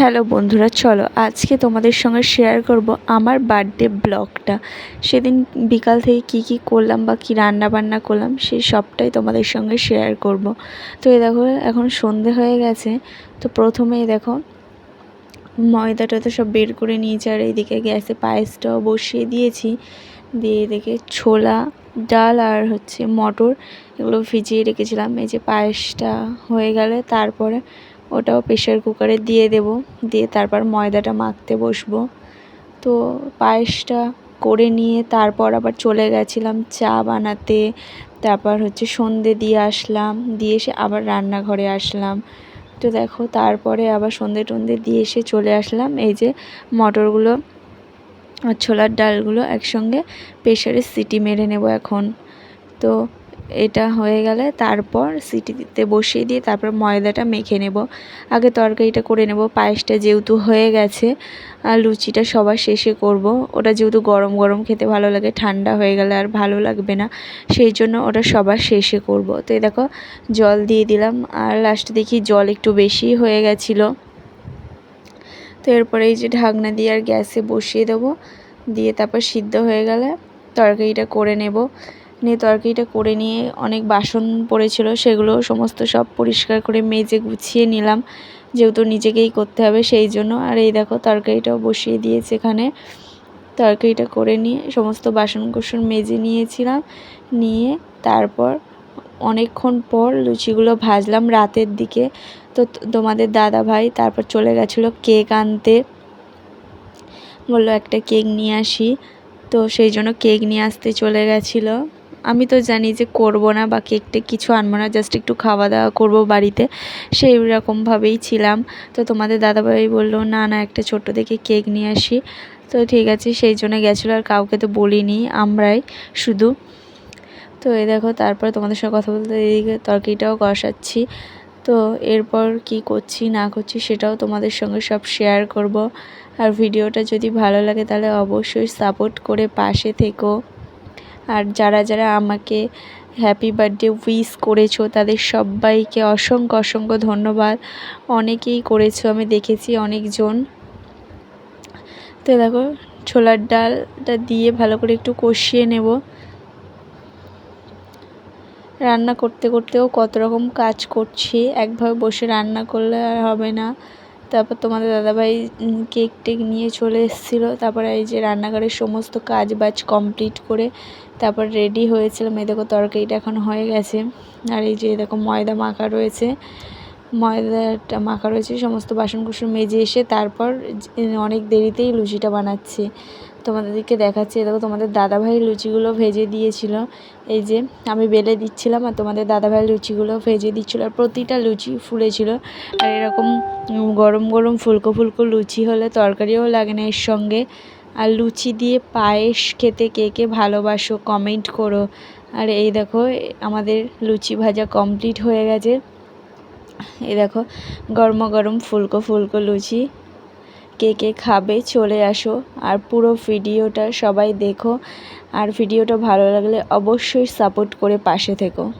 Hello বন্ধুরা, চলো আজকে তোমাদের সঙ্গে শেয়ার করব আমার বার্থডে ব্লগটা। সেদিন বিকাল থেকে কি করলাম বা কি রান্না বান্না করলাম সেই সবটাই তোমাদের সঙ্গে শেয়ার করব। তো এই দেখো এখন সন্ধে হয়ে গেছে। তো প্রথমেই দেখো ময়দাটা তো সব বের করে নিয়েছি, আর এইদিকে গ্যাসে পায়েসটাও বসিয়ে দিয়েছি। দিয়ে এদিকে ছোলা ডাল আর মটর এগুলো ভিজিয়ে রেখেছিলাম। এই যে পায়েসটা হয়ে গেলে তারপরে ওটাও প্রেশার কুকারে দিয়ে দেব, দিয়ে তারপর ময়দাটা মাখতে বসবো। তো পায়েসটা করে নিয়ে তারপর আবার চলে গেছিলাম চা বানাতে। তারপর সন্ধে দিয়ে আসলাম, দিয়ে এসে আবার রান্নাঘরে আসলাম। তো দেখো তারপরে আবার সন্ধে টন্ধে দিয়ে এসে চলে আসলাম। এই যে মটরগুলো আর ছোলার ডালগুলো একসঙ্গে প্রেশারে সিটি মেরে নেব এখন। তো এটা হয়ে গেলে তারপর সিটি দিতে বসিয়ে দিয়ে তারপর ময়দাটা মেখে নেব। আগে তরকারিটা করে নেব। পায়েসটা যেহেতু হয়ে গেছে আর লুচিটা সবার শেষে করব। ওটা যেহেতু গরম গরম খেতে ভালো লাগে, ঠান্ডা হয়ে গেলে আর ভালো লাগবে না, সেই জন্য ওটা সবার শেষে করব। তো এই দেখো জল দিয়ে দিলাম, আর লাস্টে দেখি জল একটু বেশি হয়ে গেছিলো। তো এরপরে এই যে ঢাকনা দিয়ে আর গ্যাসে বসিয়ে দেবো, দিয়ে তারপর সিদ্ধ হয়ে গেলে তরকারিটা করে নেব। নিয়ে তরকারিটা করে নিয়ে অনেক বাসন পড়েছিল, সেগুলো সমস্ত সব পরিষ্কার করে মেজে গুছিয়ে নিলাম, যেহেতু নিজেকেই করতে হবে সেই জন্য। আর এই দেখো তরকারিটাও বসিয়ে দিয়েছে এখানে। তরকারিটা করে নিয়ে সমস্ত বাসন কোসন মেজে নিয়েছিলাম, নিয়ে তারপর অনেকক্ষণ পর লুচিগুলো ভাজলাম রাতের দিকে। তো তোমাদের দাদা ভাই তারপর চলে গেছিলো কেক আনতে, বললো একটা কেক নিয়ে আসি। তো সেই জন্য কেক নিয়ে আসতে চলে গেছিলো। আমি তো জানি যে করবো না বা কেকটা কিছু আনবো না, জাস্ট একটু খাওয়া দাওয়া করবো বাড়িতে, সেই রকমভাবেই ছিলাম। তো তোমাদের দাদাভাই বললো না না একটা ছোট্ট দেখে কেক নিয়ে আসি। তো ঠিক আছে, সেই জন্য গেছিলো, আর কাউকে তো বলিনি, আমরাই শুধু। তো এই দেখো তারপর তোমাদের সঙ্গে কথা বলতে এইদিকে তরকারিটাও কষাচ্ছি। তো এরপর কি করছি না করছি সেটাও তোমাদের সঙ্গে সব শেয়ার করব। আর ভিডিওটা যদি ভালো লাগে তাহলে অবশ্যই সাপোর্ট করে পাশে থেকো। আর যারা যারা আমাকে হ্যাপি বার্থডে উইশ করেছো তাদের সবাইকে অসংখ্য অসংখ্য ধন্যবাদ। অনেকেই করেছো, আমি দেখেছি অনেকজন। তো দেখো ছোলার ডালটা দিয়ে ভালো করে একটু কষিয়ে নেব। রান্না করতে করতেও কত রকম কাজ করছি, একভাবে বসে রান্না করলে আর হবে না। তারপর তোমাদের দাদাভাই কেক টেক নিয়ে চলে এসেছিলো। তারপরে এই যে রান্নাঘরের সমস্ত কাজ বাজ কমপ্লিট করে তারপর রেডি হয়েছিলাম। এই দেখো তরকারিটা এখন হয়ে গেছে, আর এই যে দেখো ময়দা মাখা রয়েছে, ময়দাটা মাখা রয়েছে। সমস্ত বাসন কুসন মেজে এসে তারপর অনেক দেরিতেই লুচিটা বানাচ্ছি, তোমাদেরকে দেখাচ্ছি। দেখো তোমাদের দাদাভাই লুচিগুলো ভেজে দিয়েছিল, এই যে আমি বেলে দিচ্ছিলাম আর তোমাদের দাদাভাই লুচিগুলো ভেজে দিচ্ছিলো। আর প্রতিটা লুচি ফুলেছিল। আর এরকম গরম গরম ফুলকো ফুলকো লুচি হলে তরকারিও লাগে না এর সঙ্গে। আর লুচি দিয়ে পায়েস খেতে কে কে ভালোবাসো কমেন্ট করো। আর এই দেখো আমাদের লুচি ভাজা কমপ্লিট হয়ে গেছে। এই দেখো গরম গরম ফুলকো ফুলকো লুচি, কে কে খাবে চলে আসো। আর পুরো ভিডিওটা সবাই দেখো, আর ভিডিওটা ভালো লাগলে অবশ্যই সাপোর্ট করে পাশে থেকো।